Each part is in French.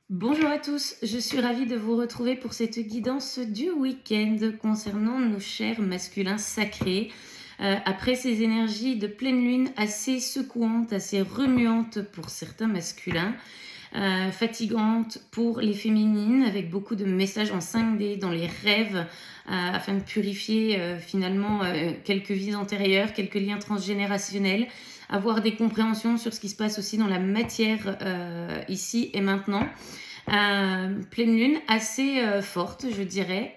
Bonjour à tous, je suis ravie de vous retrouver pour cette guidance du week-end concernant nos chers masculins sacrés. Après ces énergies de pleine lune assez secouantes, assez remuantes pour certains masculins, fatigantes pour les féminines, avec beaucoup de messages en 5D dans les rêves, afin de purifier finalement quelques vies antérieures, quelques liens transgénérationnels, avoir des compréhensions sur ce qui se passe aussi dans la matière ici et maintenant. Pleine lune assez forte, je dirais,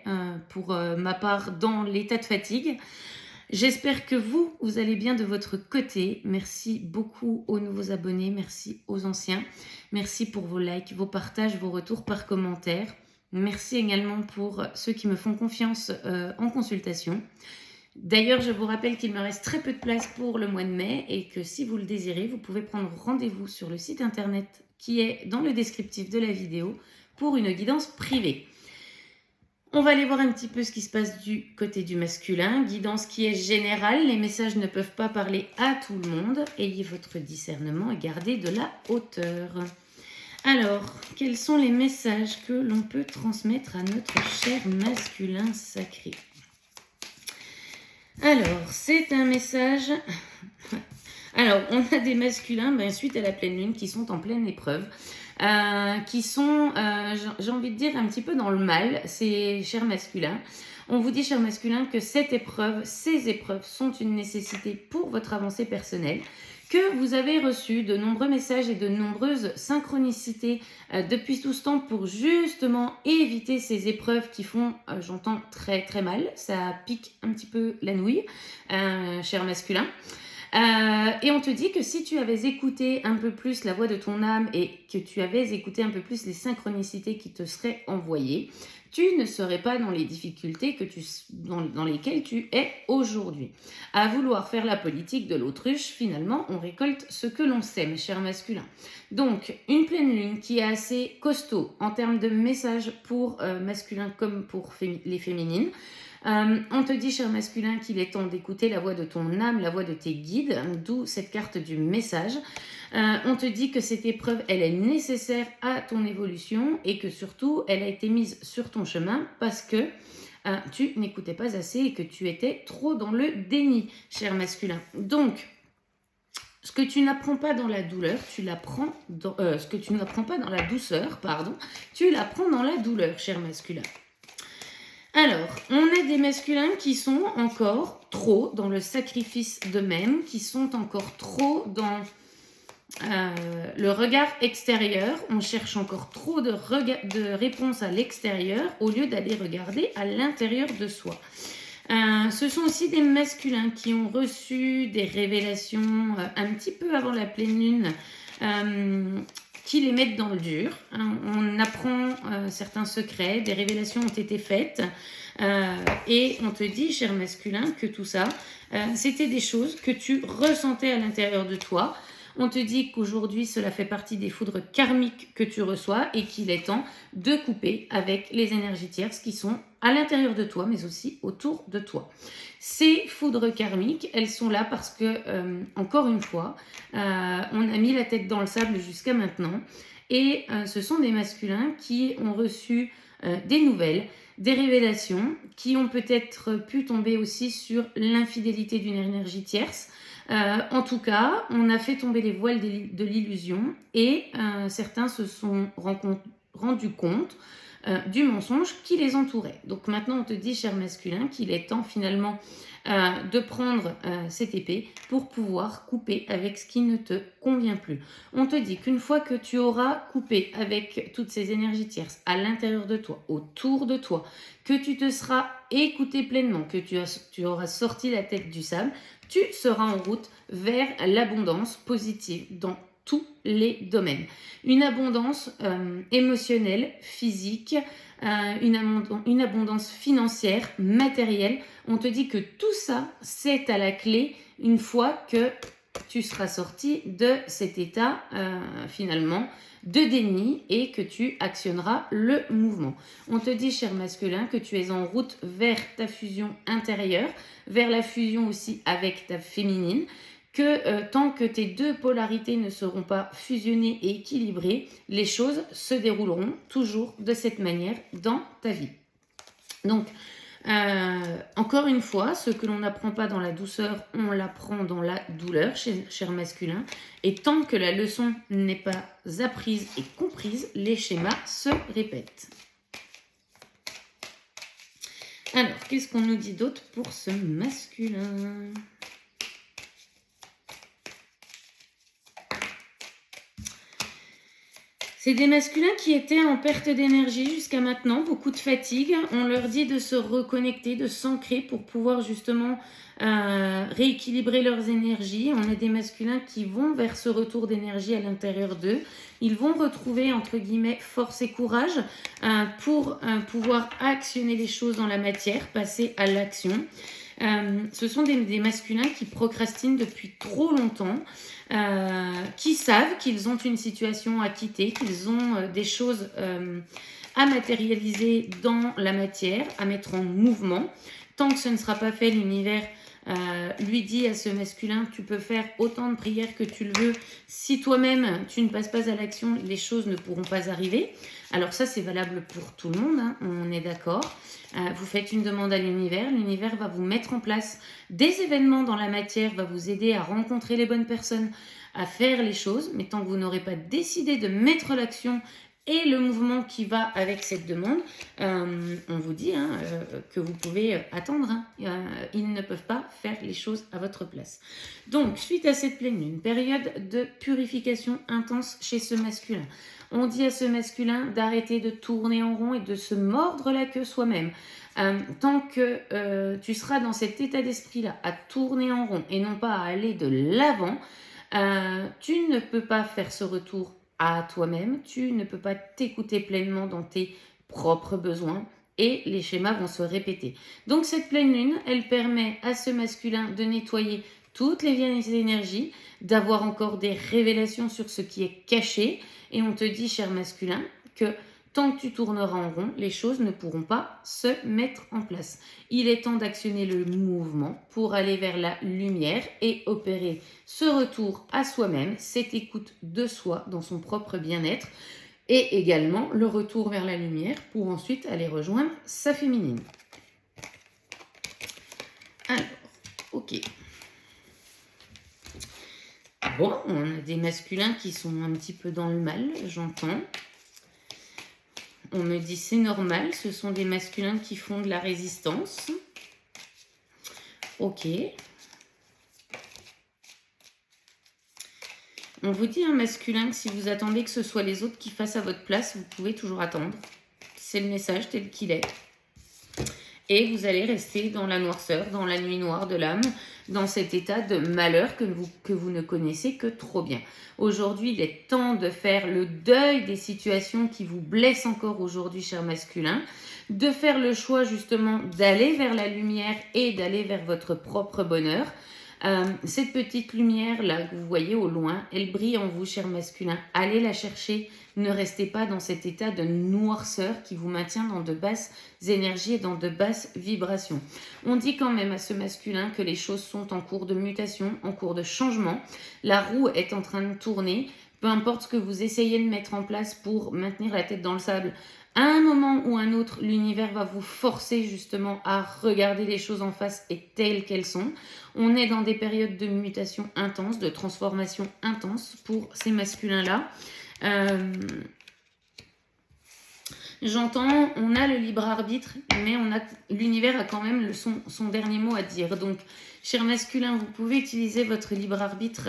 pour ma part dans l'état de fatigue. J'espère que vous allez bien de votre côté. Merci beaucoup aux nouveaux abonnés, merci aux anciens. Merci pour vos likes, vos partages, vos retours par commentaire. Merci également pour ceux qui me font confiance en consultation. D'ailleurs, je vous rappelle qu'il me reste très peu de place pour le mois de mai et que si vous le désirez, vous pouvez prendre rendez-vous sur le site internet qui est dans le descriptif de la vidéo pour une guidance privée. On va aller voir un petit peu ce qui se passe du côté du masculin. Guidance qui est générale, les messages ne peuvent pas parler à tout le monde. Ayez votre discernement et gardez de la hauteur. Alors, quels sont les messages que l'on peut transmettre à notre cher masculin sacré ? Alors, c'est un message... Alors, on a des masculins, suite à la pleine lune, qui sont en pleine épreuve, qui sont, j'ai envie de dire, un petit peu dans le mal, ces chers masculins. On vous dit, chers masculins, que ces épreuves sont une nécessité pour votre avancée personnelle, que vous avez reçu de nombreux messages et de nombreuses synchronicités depuis tout ce temps pour justement éviter ces épreuves qui font, j'entends, très très mal. Ça pique un petit peu la nouille, cher masculin. Et on te dit que si tu avais écouté un peu plus la voix de ton âme et que tu avais écouté un peu plus les synchronicités qui te seraient envoyées, tu ne serais pas dans les difficultés dans lesquelles tu es aujourd'hui. À vouloir faire la politique de l'autruche, finalement, on récolte ce que l'on sème, cher masculin. Donc, une pleine lune qui est assez costaud en termes de messages pour masculin comme pour les féminines. On te dit, cher masculin, qu'il est temps d'écouter la voix de ton âme, la voix de tes guides, d'où cette carte du message. On te dit que cette épreuve, elle est nécessaire à ton évolution et que surtout, elle a été mise sur ton chemin parce que tu n'écoutais pas assez et que tu étais trop dans le déni, cher masculin. Donc, ce que tu n'apprends pas dans la douleur, tu l'apprends dans... ce que tu n'apprends pas dans la douceur, pardon, tu l'apprends dans la douleur, cher masculin. Alors, on a des masculins qui sont encore trop dans le sacrifice d'eux-mêmes, qui sont encore trop dans le regard extérieur. On cherche encore trop de réponses à l'extérieur au lieu d'aller regarder à l'intérieur de soi. Ce sont aussi des masculins qui ont reçu des révélations un petit peu avant la pleine lune, qui les mettent dans le dur. On apprend certains secrets, des révélations ont été faites et on te dit, cher masculin, que tout ça, c'était des choses que tu ressentais à l'intérieur de toi. On te dit qu'aujourd'hui, cela fait partie des foudres karmiques que tu reçois et qu'il est temps de couper avec les énergies tierces qui sont à l'intérieur de toi, mais aussi autour de toi. Ces foudres karmiques, elles sont là parce que, encore une fois, on a mis la tête dans le sable jusqu'à maintenant et ce sont des masculins qui ont reçu des nouvelles, des révélations, qui ont peut-être pu tomber aussi sur l'infidélité d'une énergie tierce. En tout cas, on a fait tomber les voiles de l'illusion et certains se sont rendus compte du mensonge qui les entourait. Donc maintenant, on te dit, cher masculin, qu'il est temps finalement de prendre cette épée pour pouvoir couper avec ce qui ne te convient plus. On te dit qu'une fois que tu auras coupé avec toutes ces énergies tierces à l'intérieur de toi, autour de toi, que tu te seras écouté pleinement, que tu auras sorti la tête du sable, tu seras en route vers l'abondance positive dans tous les domaines. Une abondance émotionnelle, physique, une abondance financière, matérielle. On te dit que tout ça, c'est à la clé une fois que tu seras sorti de cet état finalement de déni et que tu actionneras le mouvement. On te dit, cher masculin, que tu es en route vers ta fusion intérieure, vers la fusion aussi avec ta féminine, que tant que tes deux polarités ne seront pas fusionnées et équilibrées, les choses se dérouleront toujours de cette manière dans ta vie. Donc, encore une fois, ce que l'on n'apprend pas dans la douceur, on l'apprend dans la douleur, cher masculin. Et tant que la leçon n'est pas apprise et comprise, les schémas se répètent. Alors, qu'est-ce qu'on nous dit d'autre pour ce masculin ? C'est des masculins qui étaient en perte d'énergie jusqu'à maintenant, beaucoup de fatigue. On leur dit de se reconnecter, de s'ancrer pour pouvoir justement rééquilibrer leurs énergies. On a des masculins qui vont vers ce retour d'énergie à l'intérieur d'eux. Ils vont retrouver, entre guillemets, force et courage pour pouvoir actionner les choses dans la matière, passer à l'action. Ce sont des masculins qui procrastinent depuis trop longtemps, qui savent qu'ils ont une situation à quitter, qu'ils ont des choses à matérialiser dans la matière, à mettre en mouvement. Tant que ce ne sera pas fait, l'univers lui dit à ce masculin, tu peux faire autant de prières que tu le veux. Si toi-même, tu ne passes pas à l'action, les choses ne pourront pas arriver. Alors ça, c'est valable pour tout le monde, hein, on est d'accord. Vous faites une demande à l'univers va vous mettre en place des événements dans la matière, va vous aider à rencontrer les bonnes personnes, à faire les choses. Mais tant que vous n'aurez pas décidé de mettre l'action et le mouvement qui va avec cette demande, on vous dit que vous pouvez attendre. Ils ne peuvent pas faire les choses à votre place. Donc, suite à cette pleine lune, période de purification intense chez ce masculin. On dit à ce masculin d'arrêter de tourner en rond et de se mordre la queue soi-même. Tant que tu seras dans cet état d'esprit-là, à tourner en rond et non pas à aller de l'avant, tu ne peux pas faire ce retour à toi-même, tu ne peux pas t'écouter pleinement dans tes propres besoins et les schémas vont se répéter. Donc cette pleine lune, elle permet à ce masculin de nettoyer toutes les vieilles énergies, d'avoir encore des révélations sur ce qui est caché. Et on te dit, cher masculin, que tant que tu tourneras en rond, les choses ne pourront pas se mettre en place. Il est temps d'actionner le mouvement pour aller vers la lumière et opérer ce retour à soi-même, cette écoute de soi dans son propre bien-être et également le retour vers la lumière pour ensuite aller rejoindre sa féminine. Alors, ok. Bon, on a des masculins qui sont un petit peu dans le mal, j'entends. On me dit c'est normal, ce sont des masculins qui font de la résistance. Ok. On vous dit un masculin que si vous attendez que ce soit les autres qui fassent à votre place, vous pouvez toujours attendre. C'est le message tel qu'il est. Et vous allez rester dans la noirceur, dans la nuit noire de l'âme, dans cet état de malheur que vous ne connaissez que trop bien. Aujourd'hui, il est temps de faire le deuil des situations qui vous blessent encore aujourd'hui, cher masculin, de faire le choix justement d'aller vers la lumière et d'aller vers votre propre bonheur. Cette petite lumière-là que vous voyez au loin, elle brille en vous, cher masculin. Allez la chercher. Ne restez pas dans cet état de noirceur qui vous maintient dans de basses énergies et dans de basses vibrations. On dit quand même à ce masculin que les choses sont en cours de mutation, en cours de changement. La roue est en train de tourner. Peu importe ce que vous essayez de mettre en place pour maintenir la tête dans le sable, à un moment ou un autre, l'univers va vous forcer justement à regarder les choses en face et telles qu'elles sont. On est dans des périodes de mutation intense, de transformation intense pour ces masculins-là. J'entends, on a le libre arbitre, mais l'univers a quand même son dernier mot à dire. Donc, cher masculin, vous pouvez utiliser votre libre arbitre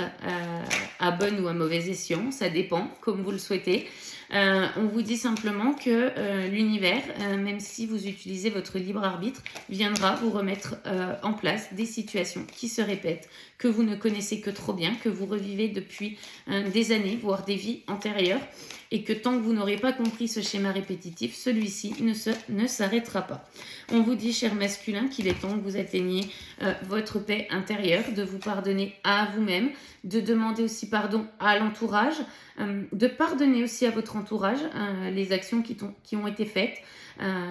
à bon ou à mauvais escient, ça dépend, comme vous le souhaitez. On vous dit simplement que l'univers, même si vous utilisez votre libre arbitre, viendra vous remettre en place des situations qui se répètent, que vous ne connaissez que trop bien, que vous revivez depuis des années, voire des vies antérieures. et que tant que vous n'aurez pas compris ce schéma répétitif, celui-ci ne s'arrêtera pas. On vous dit, cher masculin, qu'il est temps que vous atteigniez votre paix intérieure, de vous pardonner à vous-même, de demander aussi pardon à l'entourage, de pardonner aussi à votre entourage les actions qui ont été faites,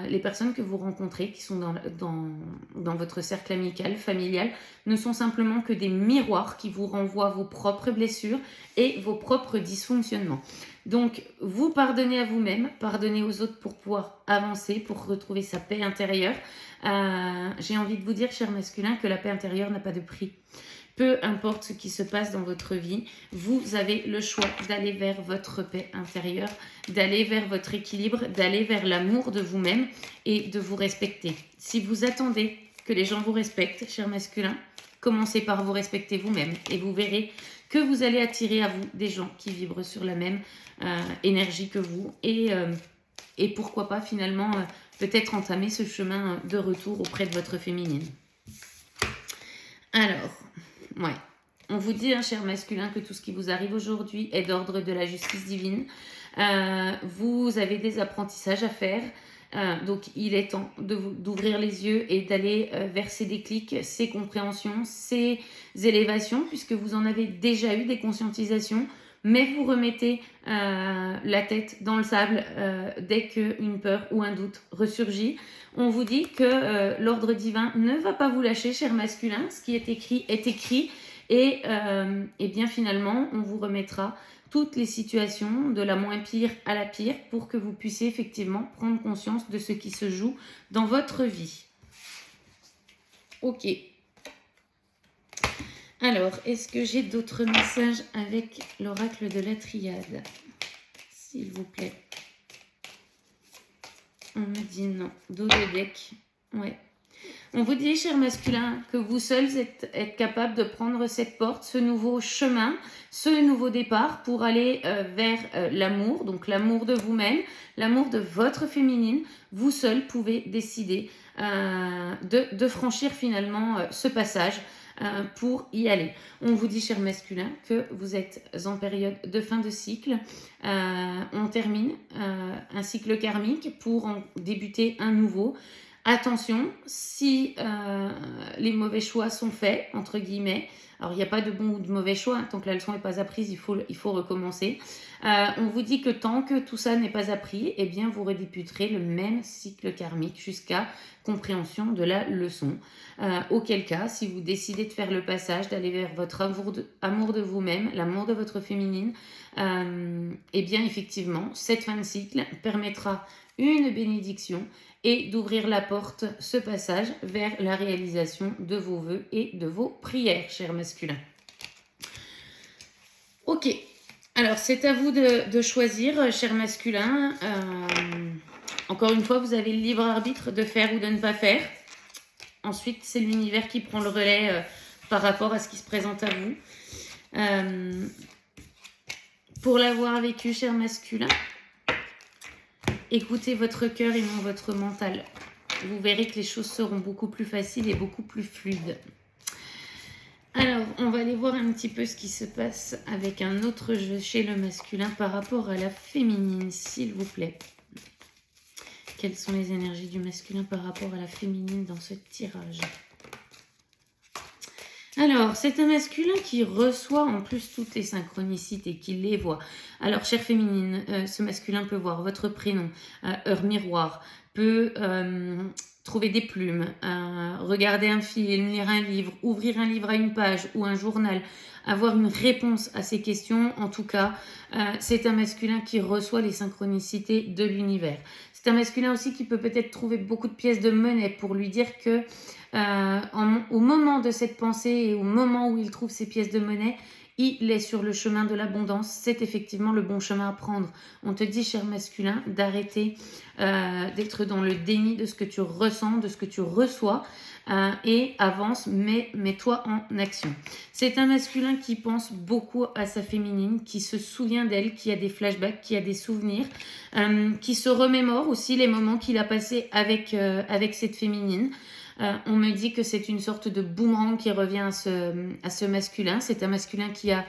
les personnes que vous rencontrez, qui sont dans votre cercle amical, familial, ne sont simplement que des miroirs qui vous renvoient vos propres blessures et vos propres dysfonctionnements. Donc, vous pardonnez à vous-même, pardonnez aux autres pour pouvoir avancer, pour retrouver sa paix intérieure. J'ai envie de vous dire, cher masculin, que la paix intérieure n'a pas de prix. Peu importe ce qui se passe dans votre vie, vous avez le choix d'aller vers votre paix intérieure, d'aller vers votre équilibre, d'aller vers l'amour de vous-même et de vous respecter. Si vous attendez que les gens vous respectent, cher masculin, commencez par vous respecter vous-même et vous verrez que vous allez attirer à vous des gens qui vibrent sur la même énergie que vous et pourquoi pas finalement peut-être entamer ce chemin de retour auprès de votre féminine. Alors, ouais, on vous dit, cher masculin, que tout ce qui vous arrive aujourd'hui est d'ordre de la justice divine. Vous avez des apprentissages à faire. Donc, il est temps d'ouvrir les yeux et d'aller vers ces déclics, ces compréhensions, ces élévations, puisque vous en avez déjà eu des conscientisations, mais vous remettez la tête dans le sable dès qu'une peur ou un doute ressurgit. On vous dit que l'ordre divin ne va pas vous lâcher, cher masculin. Ce qui est écrit est écrit. Et bien finalement, on vous remettra toutes les situations de la moins pire à la pire pour que vous puissiez effectivement prendre conscience de ce qui se joue dans votre vie. Ok. Alors, est-ce que j'ai d'autres messages avec l'oracle de la triade? S'il vous plaît. On me dit non. Dos de deck. Ouais. On vous dit, cher masculin, que vous seuls êtes capable de prendre cette porte, ce nouveau chemin, ce nouveau départ pour aller vers l'amour, donc l'amour de vous-même, l'amour de votre féminine. Vous seuls pouvez décider de franchir finalement ce passage pour y aller. On vous dit, cher masculin, que vous êtes en période de fin de cycle. On termine un cycle karmique pour en débuter un nouveau. Attention, si les mauvais choix sont faits, entre guillemets, alors il n'y a pas de bon ou de mauvais choix, hein, tant que la leçon n'est pas apprise, il faut recommencer. On vous dit que tant que tout ça n'est pas appris, eh bien vous redébuterez le même cycle karmique jusqu'à compréhension de la leçon. Auquel cas, si vous décidez de faire le passage, d'aller vers votre amour de vous-même, l'amour de votre féminine, eh bien effectivement, cette fin de cycle permettra une bénédiction et d'ouvrir la porte, ce passage, vers la réalisation de vos vœux et de vos prières, chers masculins. Ok, alors c'est à vous de choisir, chers masculins. Encore une fois, vous avez le libre arbitre de faire ou de ne pas faire. Ensuite, c'est l'univers qui prend le relais par rapport à ce qui se présente à vous. Pour l'avoir vécu, chers masculins, écoutez votre cœur et non votre mental. Vous verrez que les choses seront beaucoup plus faciles et beaucoup plus fluides. Alors, on va aller voir un petit peu ce qui se passe avec un autre jeu chez le masculin par rapport à la féminine, s'il vous plaît. Quelles sont les énergies du masculin par rapport à la féminine dans ce tirage? Alors, c'est un masculin qui reçoit en plus toutes les synchronicités, qui les voit. Alors, chère féminine, ce masculin peut voir votre prénom, heure miroir, peut trouver des plumes, regarder un film, lire un livre, ouvrir un livre à une page ou un journal, avoir une réponse à ces questions. En tout cas, c'est un masculin qui reçoit les synchronicités de l'univers. C'est un masculin aussi qui peut peut-être trouver beaucoup de pièces de monnaie pour lui dire que au moment de cette pensée et au moment où il trouve ces pièces de monnaie, il est sur le chemin de l'abondance. C'est effectivement le bon chemin à prendre. On te dit, cher masculin, d'arrêter d'être dans le déni de ce que tu ressens, de ce que tu reçois et avance, mais mets-toi en action. C'est un masculin qui pense beaucoup à sa féminine, qui se souvient d'elle, qui a des flashbacks, qui a des souvenirs, qui se remémore aussi les moments qu'il a passés avec cette féminine. On me dit que c'est une sorte de boomerang qui revient à ce masculin. C'est un masculin qui a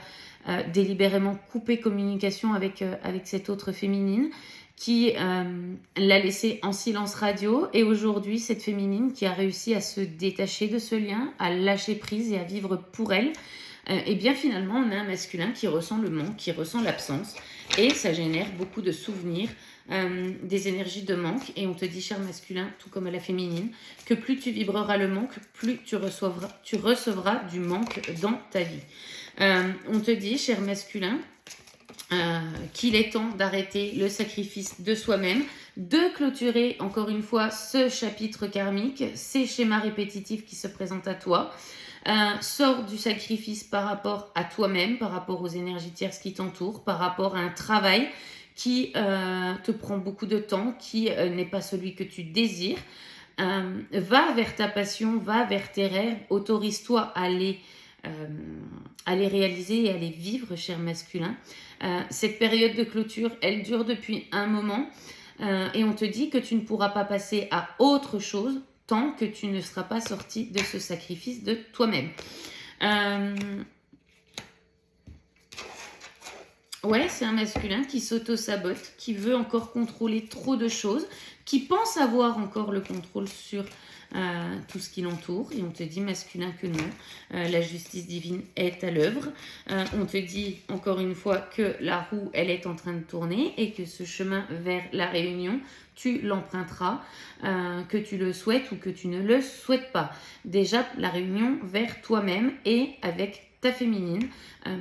délibérément coupé communication avec cette autre féminine, qui l'a laissée en silence radio. Et aujourd'hui, cette féminine qui a réussi à se détacher de ce lien, à lâcher prise et à vivre pour elle, et bien finalement, on a un masculin qui ressent le manque, qui ressent l'absence. Et ça génère beaucoup de souvenirs, des énergies de manque. Et on te dit, cher masculin, tout comme à la féminine, que plus tu vibreras le manque, plus tu recevras du manque dans ta vie. On te dit, cher masculin, qu'il est temps d'arrêter le sacrifice de soi-même, de clôturer encore une fois ce chapitre karmique, ces schémas répétitifs qui se présentent à toi. Sors du sacrifice par rapport à toi-même, par rapport aux énergies tierces qui t'entourent, par rapport à un travail qui te prend beaucoup de temps, qui n'est pas celui que tu désires. Va vers ta passion, va vers tes rêves, autorise-toi à les réaliser et à les vivre, cher masculin. Cette période de clôture, elle dure depuis un moment, et on te dit que tu ne pourras pas passer à autre chose tant que tu ne seras pas sorti de ce sacrifice de toi-même. Ouais, c'est un masculin qui s'auto-sabote, qui veut encore contrôler trop de choses, qui pense avoir encore le contrôle sur tout ce qui l'entoure. Et on te dit, masculin, que non. La justice divine est à l'œuvre. On te dit, encore une fois, que la roue, elle est en train de tourner et que ce chemin vers la réunion, tu l'emprunteras, que tu le souhaites ou que tu ne le souhaites pas. Déjà, la réunion vers toi-même et avec ta féminine,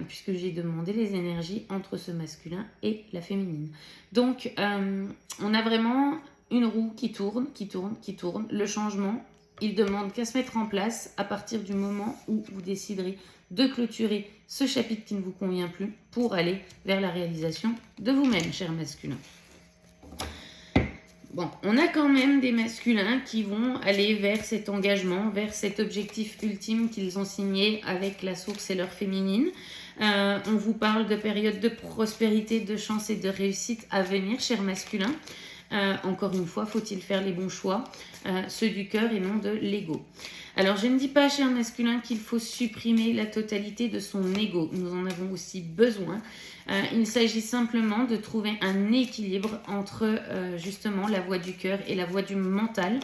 puisque j'ai demandé les énergies entre ce masculin et la féminine. Donc, on a vraiment une roue qui tourne, qui tourne, qui tourne. Le changement, il demande qu'à se mettre en place à partir du moment où vous déciderez de clôturer ce chapitre qui ne vous convient plus pour aller vers la réalisation de vous-même, cher masculin. Bon, on a quand même des masculins qui vont aller vers cet engagement, vers cet objectif ultime qu'ils ont signé avec la source et leur féminine. On vous parle de périodes de prospérité, de chance et de réussite à venir, cher masculin. Encore une fois, faut-il faire les bons choix, ceux du cœur et non de l'ego. Alors, je ne dis pas, cher masculin, qu'il faut supprimer la totalité de son ego. Nous en avons aussi besoin. Il s'agit simplement de trouver un équilibre entre justement la voie du cœur et la voie du mental.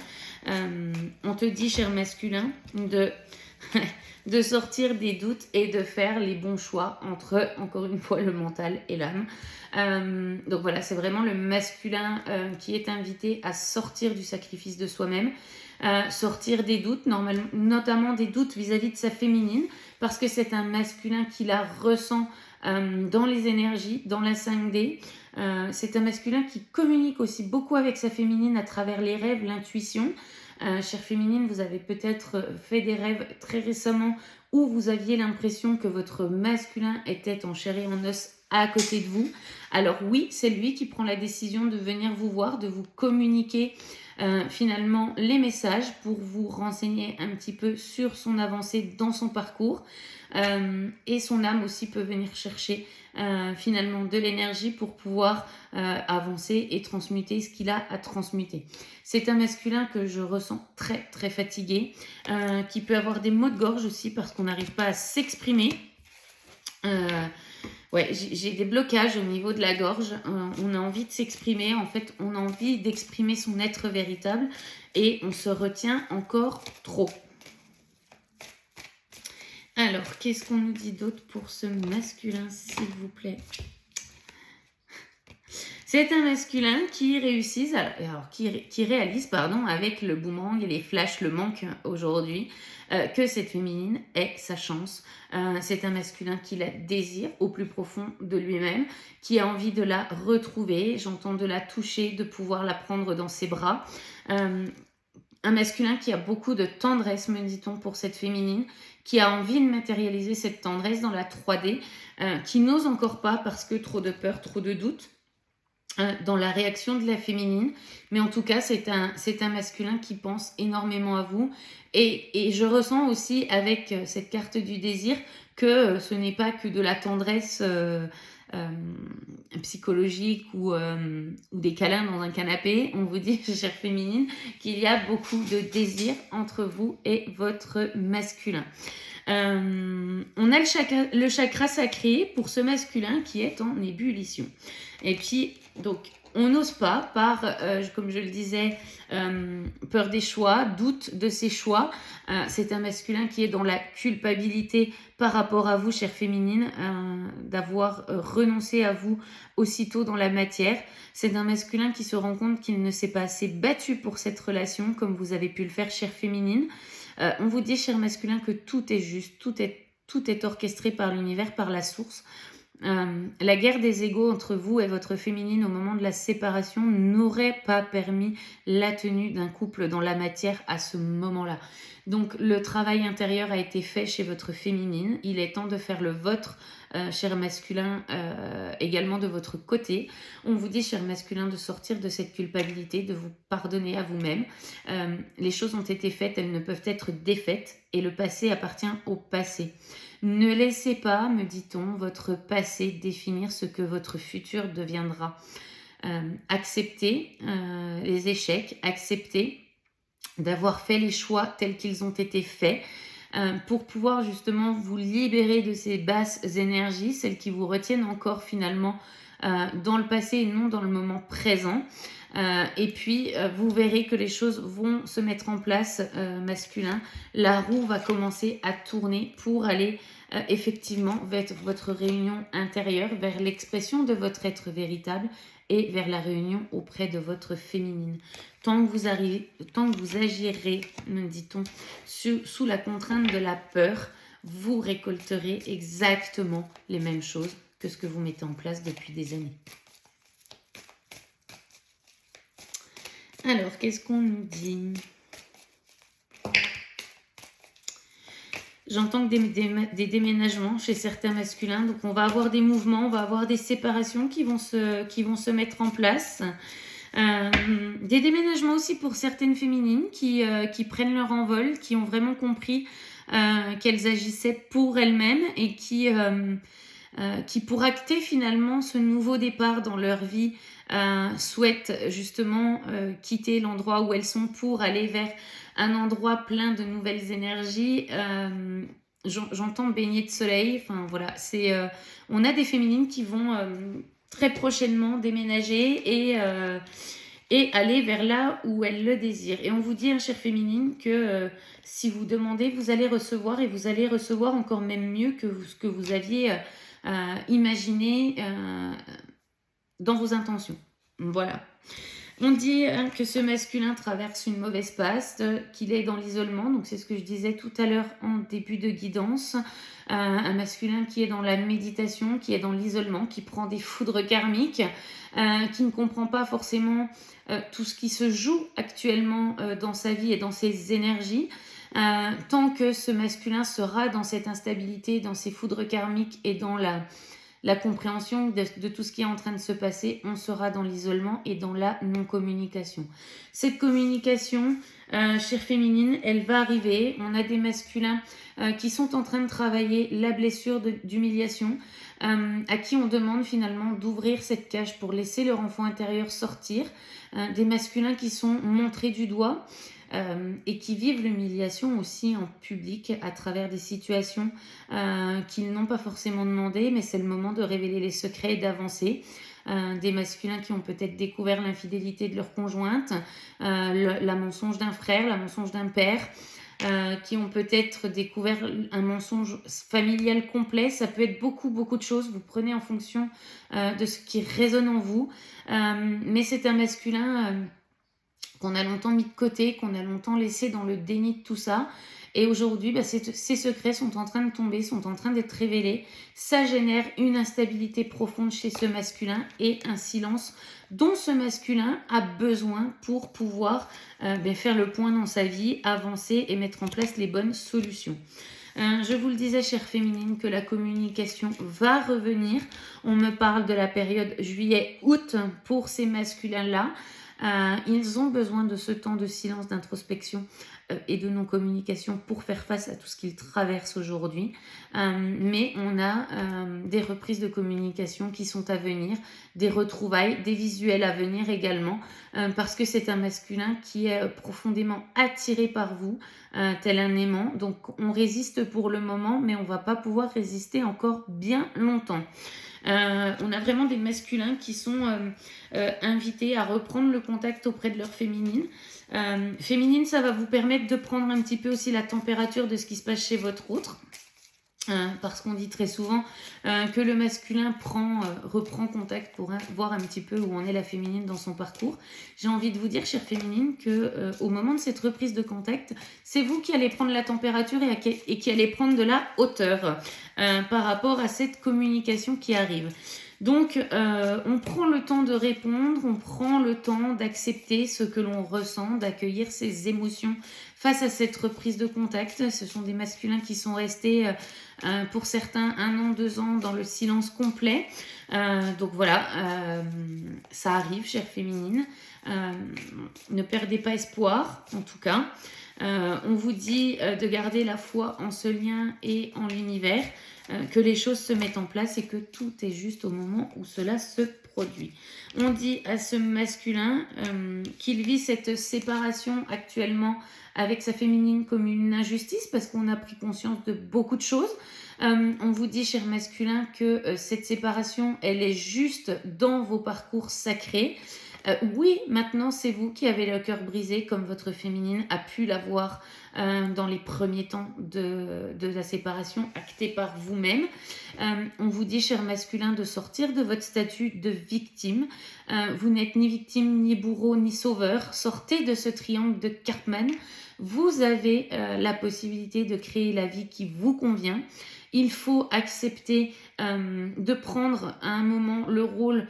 On te dit, cher masculin, de sortir des doutes et de faire les bons choix entre, encore une fois, le mental et l'âme. Donc voilà, c'est vraiment le masculin qui est invité à sortir du sacrifice de soi-même, sortir des doutes, notamment des doutes vis-à-vis de sa féminine, parce que c'est un masculin qui la ressent dans les énergies, dans la 5D. C'est un masculin qui communique aussi beaucoup avec sa féminine à travers les rêves, l'intuition. Chère féminine, vous avez peut-être fait des rêves très récemment où vous aviez l'impression que votre masculin était en chair et en os à côté de vous. Alors oui, c'est lui qui prend la décision de venir vous voir, de vous communiquer finalement les messages pour vous renseigner un petit peu sur son avancée dans son parcours. Et son âme aussi peut venir chercher finalement de l'énergie pour pouvoir avancer et transmuter ce qu'il a à transmuter. C'est un masculin que je ressens très très fatigué, qui peut avoir des maux de gorge aussi parce qu'on n'arrive pas à s'exprimer. Ouais, j'ai des blocages au niveau de la gorge. On a envie de s'exprimer. En fait, on a envie d'exprimer son être véritable et on se retient encore trop. Alors, qu'est-ce qu'on nous dit d'autre pour ce masculin, s'il vous plaît? C'est un masculin qui réalise avec le boomerang et les flashs, le manque aujourd'hui, que cette féminine est sa chance. C'est un masculin qui la désire au plus profond de lui-même, qui a envie de la retrouver, j'entends de la toucher, de pouvoir la prendre dans ses bras. Un masculin qui a beaucoup de tendresse, me dit-on, pour cette féminine, qui a envie de matérialiser cette tendresse dans la 3D, qui n'ose encore pas parce que trop de peur, trop de doute dans la réaction de la féminine. Mais en tout cas, c'est un masculin qui pense énormément à vous. Et je ressens aussi avec cette carte du désir que ce n'est pas que de la tendresse psychologique ou des câlins dans un canapé. On vous dit, chère féminine, qu'il y a beaucoup de désir entre vous et votre masculin. On a le chakra sacré pour ce masculin qui est en ébullition. Et puis, donc, on n'ose pas par, comme je le disais, peur des choix, doute de ses choix. C'est un masculin qui est dans la culpabilité par rapport à vous, chère féminine, d'avoir renoncé à vous aussitôt dans la matière. C'est un masculin qui se rend compte qu'il ne s'est pas assez battu pour cette relation, comme vous avez pu le faire, chère féminine. On vous dit, cher masculin, que tout est juste, tout est orchestré par l'univers, par la source. La guerre des égos entre vous et votre féminine au moment de la séparation n'aurait pas permis la tenue d'un couple dans la matière à ce moment-là. Donc le travail intérieur a été fait chez votre féminine. Il est temps de faire le vôtre, cher masculin, également de votre côté. On vous dit, cher masculin, de sortir de cette culpabilité, de vous pardonner à vous-même. Les choses ont été faites, elles ne peuvent être défaites et le passé appartient au passé. Ne laissez pas, me dit-on, votre passé définir ce que votre futur deviendra. Acceptez les échecs, acceptez d'avoir fait les choix tels qu'ils ont été faits pour pouvoir justement vous libérer de ces basses énergies, celles qui vous retiennent encore finalement dans le passé et non dans le moment présent. Et puis, vous verrez que les choses vont se mettre en place, masculin. La roue va commencer à tourner pour aller effectivement vers votre réunion intérieure, vers l'expression de votre être véritable et vers la réunion auprès de votre féminine. Tant que vous agirez, me dit-on, sous la contrainte de la peur, vous récolterez exactement les mêmes choses que ce que vous mettez en place depuis des années. Alors, qu'est-ce qu'on nous dit ? J'entends que des déménagements chez certains masculins. Donc, on va avoir des mouvements, on va avoir des séparations qui vont se mettre en place. Des déménagements aussi pour certaines féminines qui prennent leur envol, qui ont vraiment compris qu'elles agissaient pour elles-mêmes et qui pour acter finalement ce nouveau départ dans leur vie, souhaitent justement quitter l'endroit où elles sont pour aller vers un endroit plein de nouvelles énergies. J'entends baigner de soleil. Enfin voilà, on a des féminines qui vont très prochainement déménager et aller vers là où elles le désirent. Et on vous dit, chère féminine, que si vous demandez, vous allez recevoir et vous allez recevoir encore même mieux que ce que vous aviez imaginé dans vos intentions. Voilà. On dit que ce masculin traverse une mauvaise passe, qu'il est dans l'isolement. Donc c'est ce que je disais tout à l'heure en début de guidance. Un masculin qui est dans la méditation, qui est dans l'isolement, qui prend des foudres karmiques, qui ne comprend pas forcément tout ce qui se joue actuellement dans sa vie et dans ses énergies. Tant que ce masculin sera dans cette instabilité, dans ses foudres karmiques et dans la compréhension de tout ce qui est en train de se passer, on sera dans l'isolement et dans la non-communication. Cette communication, chère féminine, elle va arriver. On a des masculins qui sont en train de travailler la blessure d'humiliation, à qui on demande finalement d'ouvrir cette cage pour laisser leur enfant intérieur sortir. Des masculins qui sont montrés du doigt, et qui vivent l'humiliation aussi en public à travers des situations qu'ils n'ont pas forcément demandé, mais c'est le moment de révéler les secrets et d'avancer. Des masculins qui ont peut-être découvert l'infidélité de leur conjointe, la mensonge d'un frère, la mensonge d'un père, qui ont peut-être découvert un mensonge familial complet. Ça peut être beaucoup de choses, vous prenez en fonction de ce qui résonne en vous, mais c'est un masculin qu'on a longtemps mis de côté, qu'on a longtemps laissé dans le déni de tout ça. Et aujourd'hui, ces secrets sont en train de tomber, sont en train d'être révélés. Ça génère une instabilité profonde chez ce masculin et un silence dont ce masculin a besoin pour pouvoir faire le point dans sa vie, avancer et mettre en place les bonnes solutions. Je vous le disais, chère féminine, que la communication va revenir. On me parle de la période juillet-août pour ces masculins-là. Ils ont besoin de ce temps de silence, d'introspection et de non-communication pour faire face à tout ce qu'il traverse aujourd'hui. Mais on a des reprises de communication qui sont à venir, des retrouvailles, des visuels à venir également, parce que c'est un masculin qui est profondément attiré par vous, tel un aimant. Donc on résiste pour le moment, mais on va pas pouvoir résister encore bien longtemps. On a vraiment des masculins qui sont invités à reprendre le contact auprès de leur féminine. Féminine, ça va vous permettre de prendre un petit peu aussi la température de ce qui se passe chez votre autre. Parce qu'on dit très souvent que le masculin reprend contact pour voir un petit peu où en est la féminine dans son parcours. J'ai envie de vous dire, chère féminine, que au moment de cette reprise de contact, c'est vous qui allez prendre la température et qui allez prendre de la hauteur par rapport à cette communication qui arrive. Donc, on prend le temps de répondre, on prend le temps d'accepter ce que l'on ressent, d'accueillir ses émotions face à cette reprise de contact. Ce sont des masculins qui sont restés, pour certains, 1 an, 2 ans dans le silence complet. Donc voilà, ça arrive, chère féminine. Ne perdez pas espoir, en tout cas. On vous dit de garder la foi en ce lien et en l'univers, que les choses se mettent en place et que tout est juste au moment où cela se produit. On dit à ce masculin qu'il vit cette séparation actuellement avec sa féminine comme une injustice parce qu'on a pris conscience de beaucoup de choses. On vous dit, cher masculin, que cette séparation, elle est juste dans vos parcours sacrés. Oui, maintenant, c'est vous qui avez le cœur brisé, comme votre féminine a pu l'avoir dans les premiers temps de la séparation, actée par vous-même. On vous dit, cher masculin, de sortir de votre statut de victime. Vous n'êtes ni victime, ni bourreau, ni sauveur. Sortez de ce triangle de Karpman. Vous avez la possibilité de créer la vie qui vous convient. Il faut accepter de prendre à un moment le rôle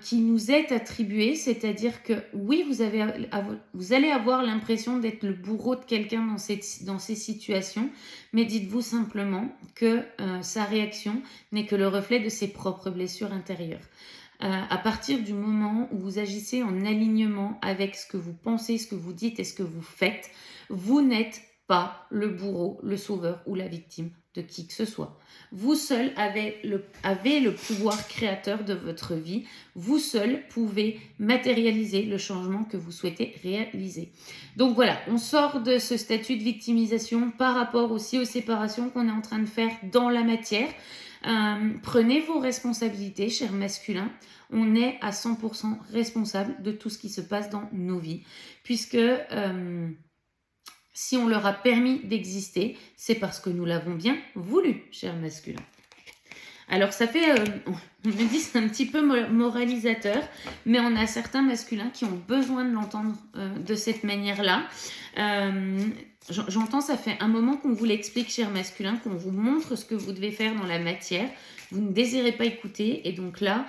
qui nous est attribué, c'est-à-dire que oui, vous allez avoir l'impression d'être le bourreau de quelqu'un dans ces situations, mais dites-vous simplement que sa réaction n'est que le reflet de ses propres blessures intérieures. À partir du moment où vous agissez en alignement avec ce que vous pensez, ce que vous dites et ce que vous faites, vous n'êtes pas le bourreau, le sauveur ou la victime de qui que ce soit. Vous seul avez le pouvoir créateur de votre vie. Vous seul pouvez matérialiser le changement que vous souhaitez réaliser. Donc voilà, on sort de ce statut de victimisation par rapport aussi aux séparations qu'on est en train de faire dans la matière. Prenez vos responsabilités, chers masculins. On est à 100% responsable de tout ce qui se passe dans nos vies. Puisque si on leur a permis d'exister, c'est parce que nous l'avons bien voulu, chers masculins. Alors ça fait, on me dit c'est un petit peu moralisateur, mais on a certains masculins qui ont besoin de l'entendre de cette manière-là. J'entends, ça fait un moment qu'on vous l'explique, chers masculins, qu'on vous montre ce que vous devez faire dans la matière. Vous ne désirez pas écouter, et donc là,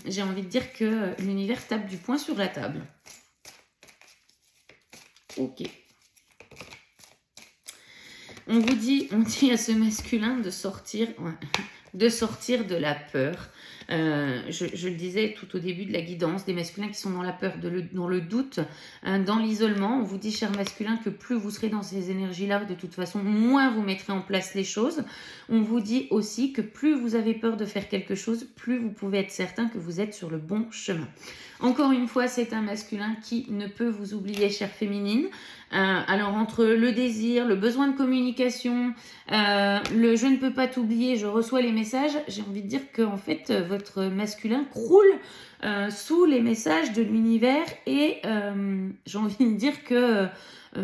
j'ai envie de dire que l'univers tape du poing sur la table. Ok. On dit à ce masculin de sortir de la peur. Je le disais tout au début de la guidance, des masculins qui sont dans la peur, dans le doute, dans l'isolement. On vous dit, cher masculin, que plus vous serez dans ces énergies-là, de toute façon, moins vous mettrez en place les choses. On vous dit aussi que plus vous avez peur de faire quelque chose, plus vous pouvez être certain que vous êtes sur le bon chemin. Encore une fois, c'est un masculin qui ne peut vous oublier, chère féminine. Alors entre le désir, le besoin de communication, le je ne peux pas t'oublier, je reçois les messages, j'ai envie de dire que en fait votre masculin croule sous les messages de l'univers et j'ai envie de dire que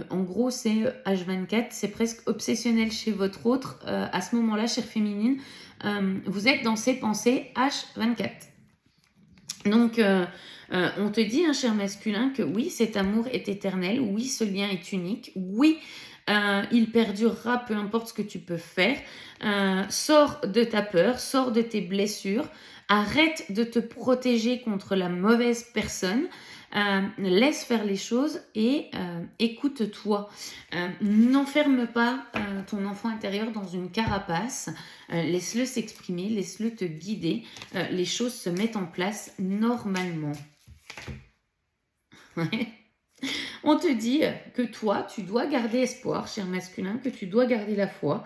en gros c'est H24, c'est presque obsessionnel chez votre autre. À ce moment-là, chère féminine, vous êtes dans ces pensées H24. Donc on te dit, hein, cher masculin, que oui, cet amour est éternel, oui, ce lien est unique, oui, il perdurera peu importe ce que tu peux faire. Sors de ta peur, sors de tes blessures, arrête de te protéger contre la mauvaise personne, laisse faire les choses et écoute-toi. N'enferme pas ton enfant intérieur dans une carapace, laisse-le s'exprimer, laisse-le te guider, les choses se mettent en place normalement. On te dit que toi, tu dois garder espoir, cher masculin, que tu dois garder la foi.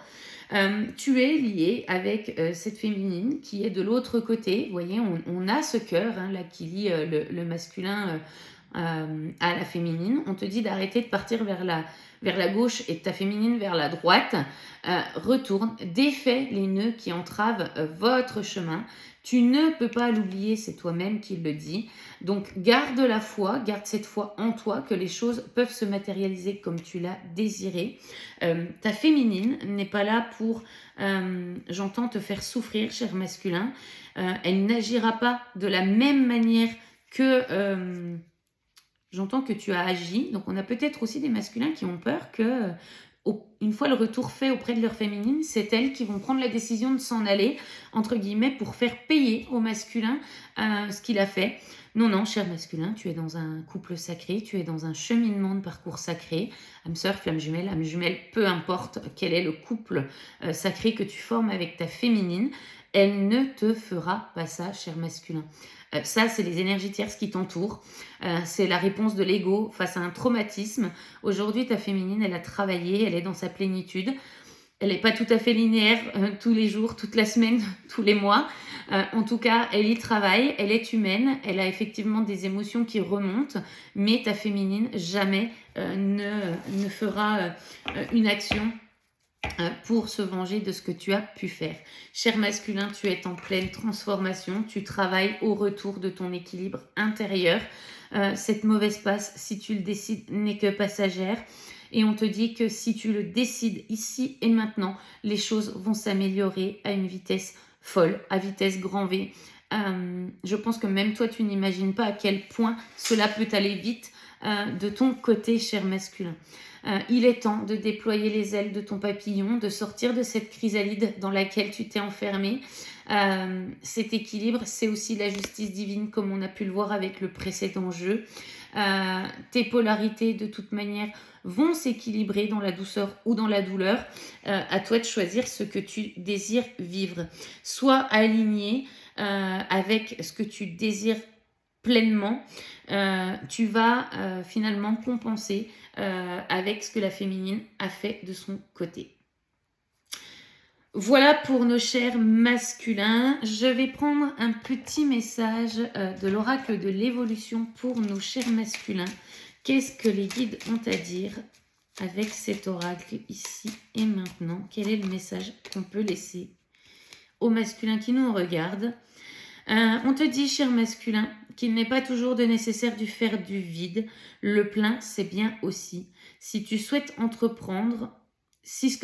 Tu es lié avec cette féminine qui est de l'autre côté. Vous voyez, on a ce cœur là qui lie le masculin à la féminine. On te dit d'arrêter de partir vers la gauche et de ta féminine vers la droite. Retourne, défais les nœuds qui entravent votre chemin. Tu ne peux pas l'oublier, c'est toi-même qui le dis. Donc garde la foi, garde cette foi en toi que les choses peuvent se matérialiser comme tu l'as désiré. Ta féminine n'est pas là pour, j'entends, te faire souffrir, cher masculin. Elle n'agira pas de la même manière que... j'entends que tu as agi. Donc on a peut-être aussi des masculins qui ont peur que... une fois le retour fait auprès de leur féminine, c'est elles qui vont prendre la décision de s'en aller, entre guillemets, pour faire payer au masculin ce qu'il a fait. Non, non, cher masculin, tu es dans un couple sacré, tu es dans un cheminement de parcours sacré. Âme sœur, flamme jumelle, peu importe quel est le couple sacré que tu formes avec ta féminine, elle ne te fera pas ça, cher masculin. Ça, c'est les énergies tierces qui t'entourent. C'est la réponse de l'ego face à un traumatisme. Aujourd'hui, ta féminine, elle a travaillé, elle est dans sa plénitude. Elle n'est pas tout à fait linéaire tous les jours, toute la semaine, tous les mois. En tout cas, elle y travaille, elle est humaine, elle a effectivement des émotions qui remontent, mais ta féminine jamais ne fera une action pour se venger de ce que tu as pu faire. Cher masculin, tu es en pleine transformation, tu travailles au retour de ton équilibre intérieur. Cette mauvaise passe, si tu le décides, n'est que passagère. Et on te dit que si tu le décides ici et maintenant, les choses vont s'améliorer à une vitesse folle, à vitesse grand V. Je pense que même toi, tu n'imagines pas à quel point cela peut aller vite de ton côté, cher masculin. Il est temps de déployer les ailes de ton papillon, de sortir de cette chrysalide dans laquelle tu t'es enfermé. Cet équilibre, c'est aussi la justice divine, comme on a pu le voir avec le précédent jeu. Tes polarités, de toute manière, vont s'équilibrer dans la douceur ou dans la douleur. À toi de choisir ce que tu désires vivre. Sois aligné avec ce que tu désires pleinement. Tu vas finalement compenser avec ce que la féminine a fait de son côté. Voilà pour nos chers masculins. Je vais prendre un petit message de l'oracle de l'évolution pour nos chers masculins. Qu'est-ce que les guides ont à dire avec cet oracle ici et maintenant? Quel est le message qu'on peut laisser aux masculins qui nous regardent? On te dit, cher masculin, qu'il n'est pas toujours de nécessaire de faire du vide. Le plein, c'est bien aussi. Si ce que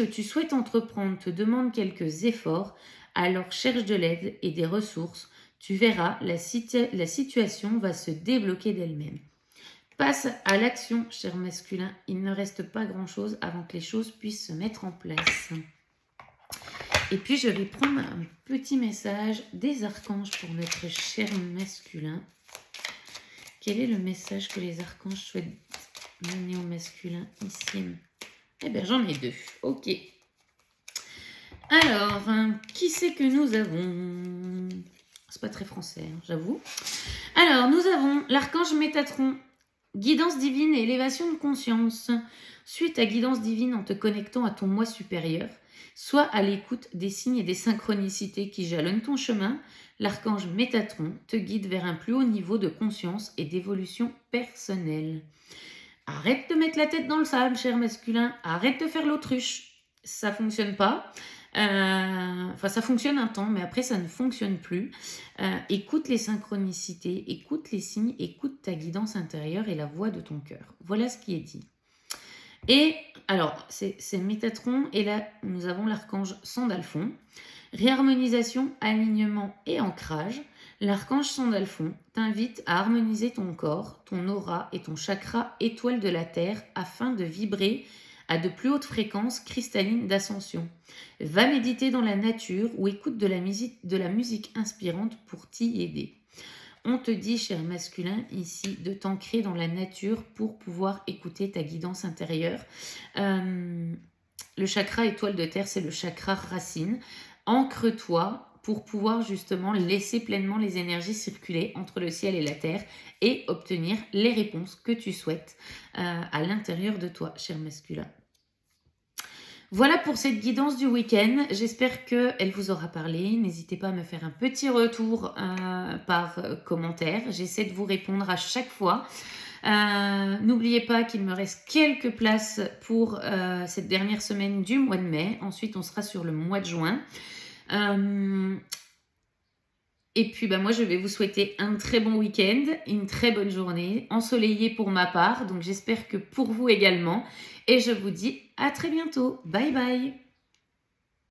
tu souhaites entreprendre te demande quelques efforts, alors cherche de l'aide et des ressources. Tu verras, la situation va se débloquer d'elle-même. Passe à l'action, cher masculin. Il ne reste pas grand-chose avant que les choses puissent se mettre en place. Et puis, je vais prendre un petit message des archanges pour notre cher masculin. Quel est le message que les archanges souhaitent donner au masculin ici? Eh bien, j'en ai deux. Ok. Alors, qui c'est que nous avons? C'est pas très français, hein, j'avoue. Alors, nous avons l'archange Métatron. Guidance divine et élévation de conscience. Suis ta guidance divine en te connectant à ton moi supérieur. Sois à l'écoute des signes et des synchronicités qui jalonnent ton chemin. L'archange Métatron te guide vers un plus haut niveau de conscience et d'évolution personnelle. Arrête de mettre la tête dans le sable, cher masculin. Arrête de faire l'autruche. Ça fonctionne pas. Enfin, ça fonctionne un temps, mais après, ça ne fonctionne plus. Écoute les synchronicités, écoute les signes, écoute ta guidance intérieure et la voix de ton cœur. Voilà ce qui est dit. Et alors, c'est Métatron, et là, nous avons l'archange Sandalphon. Réharmonisation, alignement et ancrage. L'archange Sandalphon t'invite à harmoniser ton corps, ton aura et ton chakra étoile de la Terre afin de vibrer à de plus hautes fréquences cristallines d'ascension. Va méditer dans la nature ou écoute de la musique inspirante pour t'y aider. On te dit, cher masculin, ici, de t'ancrer dans la nature pour pouvoir écouter ta guidance intérieure. Le chakra étoile de terre, c'est le chakra racine. Ancre-toi, pour pouvoir justement laisser pleinement les énergies circuler entre le ciel et la terre et obtenir les réponses que tu souhaites à l'intérieur de toi, cher masculin. Voilà pour cette guidance du week-end. J'espère qu'elle vous aura parlé. N'hésitez pas à me faire un petit retour par commentaire. J'essaie de vous répondre à chaque fois. N'oubliez pas qu'il me reste quelques places pour cette dernière semaine du mois de mai. Ensuite, on sera sur le mois de juin. Et puis, moi, je vais vous souhaiter un très bon week-end, une très bonne journée, ensoleillée pour ma part. Donc, j'espère que pour vous également. Et je vous dis à très bientôt. Bye bye.